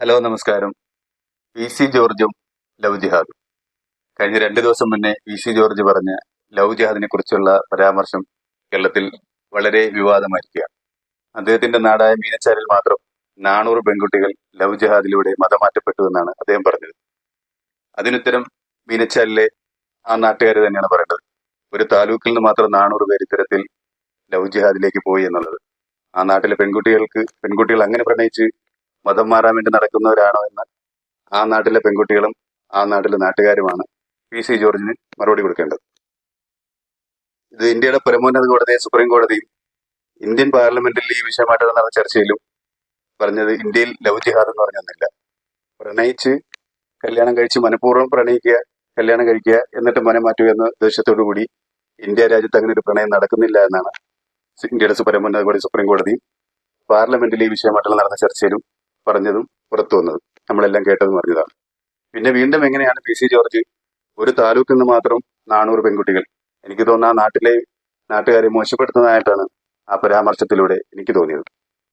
Hello നമസ്കാരം. P C ജോർജും love ജിഹാദും. കഴിഞ്ഞ 2 ദിവസം മുന്നേ പി സി ജോർജ് പറഞ്ഞ ലവ് ജിഹാദിനെ കുറിച്ചുള്ള പരാമർശം കേരളത്തിൽ വളരെ വിവാദമായിരിക്കുകയാണ്. അദ്ദേഹത്തിന്റെ നാടായ മീനച്ചാരിൽ മാത്രം 400 പെൺകുട്ടികൾ ലവ് ജിഹാദിലൂടെ മതമാറ്റപ്പെട്ടു എന്നാണ് അദ്ദേഹം പറഞ്ഞത്. അതിനുത്തരം മീനച്ചാലിലെ ആ നാട്ടുകാർ തന്നെയാണ് പറയേണ്ടത്. ഒരു താലൂക്കിൽ നിന്ന് മാത്രം 400 പേര് ഇത്തരത്തിൽ ലവ് ജിഹാദിലേക്ക് പോയി എന്നുള്ളത് ആ നാട്ടിലെ പെൺകുട്ടികൾ അങ്ങനെ പ്രണയിച്ച് മതം മാറാൻ വേണ്ടി നടക്കുന്നവരാണോ എന്ന് ആ നാട്ടിലെ പെൺകുട്ടികളും ആ നാട്ടിലെ നാട്ടുകാരുമാണ് പി സി ജോർജിന് മറുപടി കൊടുക്കേണ്ടത്. ഇത് ഇന്ത്യയുടെ പരമോന്നത കോടതി സുപ്രീം കോടതിയും ഇന്ത്യൻ പാർലമെന്റിൽ ഈ വിഷയമായിട്ട് നടന്ന ചർച്ചയിലും പറഞ്ഞത് ഇന്ത്യയിൽ ലവ് ജിഹാദ് എന്ന് പറഞ്ഞൊന്നില്ല. പ്രണയിച്ച് കല്യാണം കഴിച്ച് മനഃപൂർവ്വം പ്രണയിക്കുക, കല്യാണം കഴിക്കുക, എന്നിട്ട് മനം മാറ്റുക എന്ന ഉദ്ദേശത്തോടു കൂടി ഇന്ത്യ രാജ്യത്ത് അങ്ങനെ ഒരു പ്രണയം നടക്കുന്നില്ല എന്നാണ് ഇന്ത്യയുടെ പരമോന്നത കോടതി സുപ്രീം കോടതിയും പാർലമെന്റിൽ ഈ വിഷയമായിട്ടുള്ള നടന്ന ചർച്ചയിലും പറഞ്ഞതും പുറത്തു വന്നത് നമ്മളെല്ലാം കേട്ടതും പറഞ്ഞതാണ്. പിന്നെ വീണ്ടും എങ്ങനെയാണ് പി സി ജോർജ് ഒരു താലൂക്കിൽ നിന്ന് മാത്രം 400 പെൺകുട്ടികൾ, എനിക്ക് തോന്നുന്ന ആ നാട്ടുകാരെ മോശപ്പെടുത്തുന്നതായിട്ടാണ് ആ പരാമർശത്തിലൂടെ എനിക്ക് തോന്നിയത്.